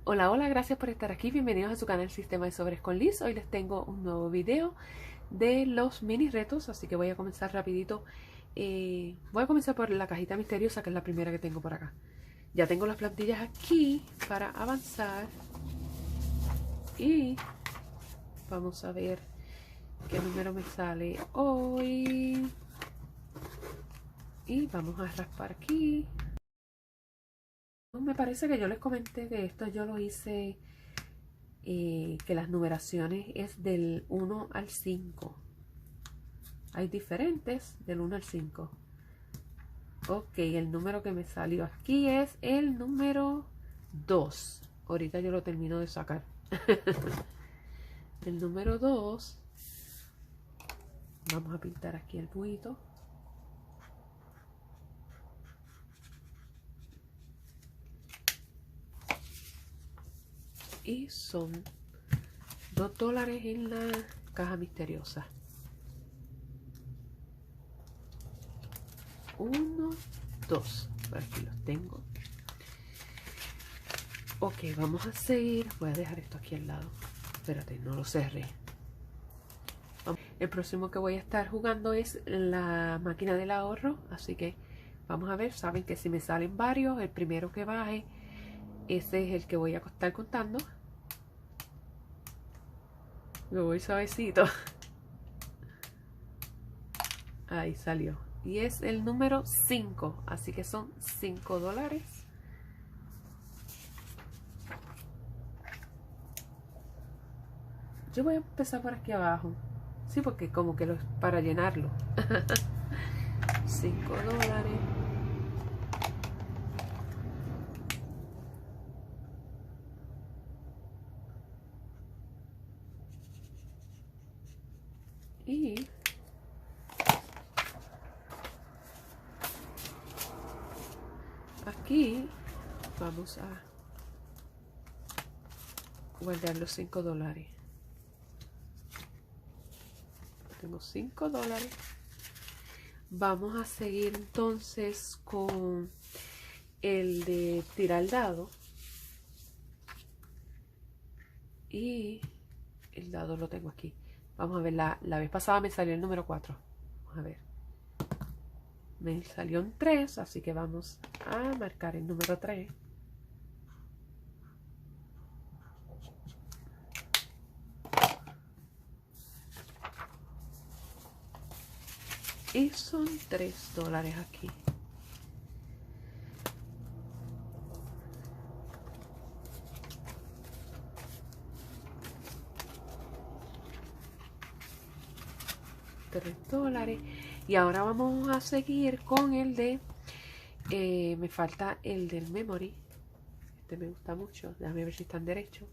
Hola, hola, gracias por estar aquí. Bienvenidos a su canal Sistema de Sobres con Liz. Hoy les tengo un nuevo video de los mini retos, así que voy a comenzar rapidito. Voy a comenzar por la cajita misteriosa, que es la primera que tengo por acá. Ya tengo las plantillas aquí para avanzar. Y vamos a ver qué número me sale hoy. Y vamos a raspar aquí. Me parece que yo les comenté que esto yo lo hice, que las numeraciones es del 1 al 5. Hay diferentes del 1 al 5. Ok, el número que me salió aquí es el número 2. Ahorita yo lo termino de sacar. El número 2. Vamos a pintar aquí el buito. Y son $2 en la caja misteriosa. 1, 2. Por aquí los tengo. Ok, vamos a seguir. Voy a dejar esto aquí al lado. Espérate, no lo cerré. El próximo que voy a estar jugando es la máquina del ahorro, así que vamos a ver. Saben que si me salen varios, el primero que baje, ese es el que voy a estar contando. Me voy suavecito. Ahí salió. Y es el número 5, así que son $5. Yo voy a empezar por aquí abajo. Sí, porque como que para llenarlo. $5. Y aquí vamos a guardar los $5. Tengo $5. Vamos a seguir entonces con el de tirar el dado. Y el dado lo tengo aquí. Vamos a ver, la vez pasada me salió el número 4. Vamos a ver. Me salió un 3, así que vamos a marcar el número 3. Y son $3 aquí. $3. Y ahora vamos a seguir con el de... me falta el del memory. Este me gusta mucho. Déjame ver si están derechos.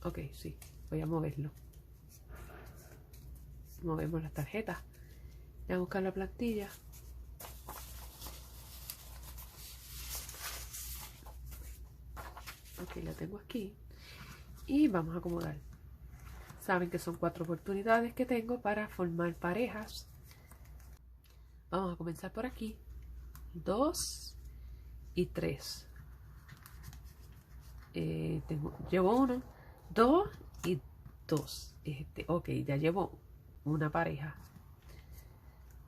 Ok, sí. Voy a moverlo. Movemos las tarjetas. Voy a buscar la plantilla. Ok, la tengo aquí. Y vamos a acomodar. Saben que son 4 oportunidades que tengo para formar parejas. Vamos a comenzar por aquí. 2 y 3. Llevo 1, 2 y 2. Ok, ya llevo una pareja.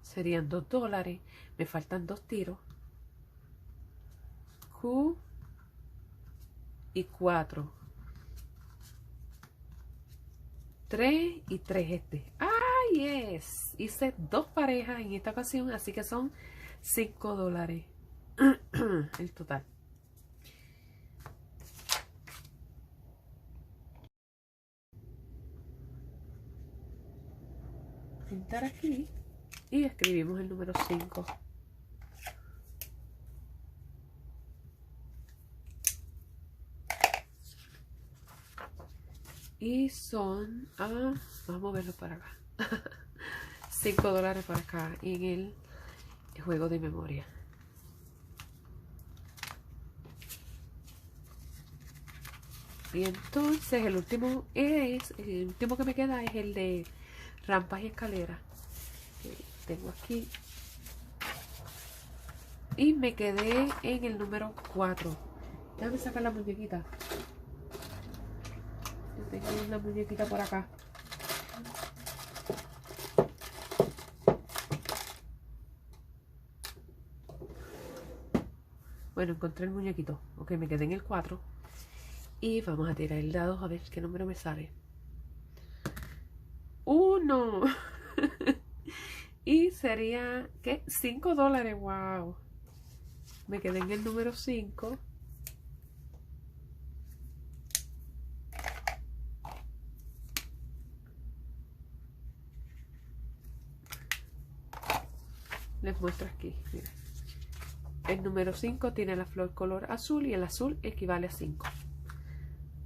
Serían $2. Me faltan 2 tiros. Q y 4. 3 y 3 ¡Ah, yes! Hice 2 parejas en esta ocasión, así que son $5 el total. Pintar aquí y escribimos el número 5. Y son, vamos a moverlo para acá. $5 para acá en el juego de memoria. Y entonces el último que me queda es el de rampas y escaleras. Que tengo aquí. Y me quedé en el número 4. Déjame sacar la muñequita. Yo tengo una muñequita por acá. Bueno, encontré el muñequito. Ok, me quedé en el 4. Y vamos a tirar el dado a ver qué número me sale. 1. Y sería, ¿qué? $5. Wow. Me quedé en el número 5. Les muestro aquí. Miren. El número 5 tiene la flor color azul y el azul equivale a 5.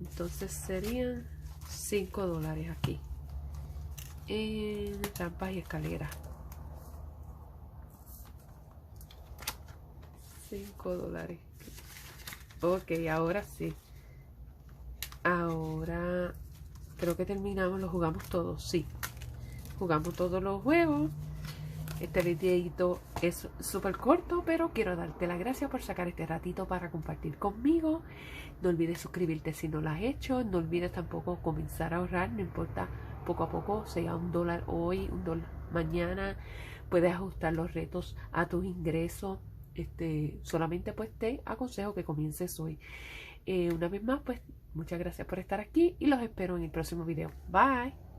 Entonces serían $5 aquí. En rampas y escaleras. $5. Ok, ahora sí. Ahora creo que terminamos, lo jugamos todos, sí. Jugamos todos los juegos. Este videito es súper corto, pero quiero darte las gracias por sacar este ratito para compartir conmigo. No olvides suscribirte si no lo has hecho. No olvides tampoco comenzar a ahorrar, no importa, poco a poco, sea $1 hoy, $1 mañana. Puedes ajustar los retos a tus ingresos. Solamente pues te aconsejo que comiences hoy. Una vez más, pues muchas gracias por estar aquí y los espero en el próximo video. Bye.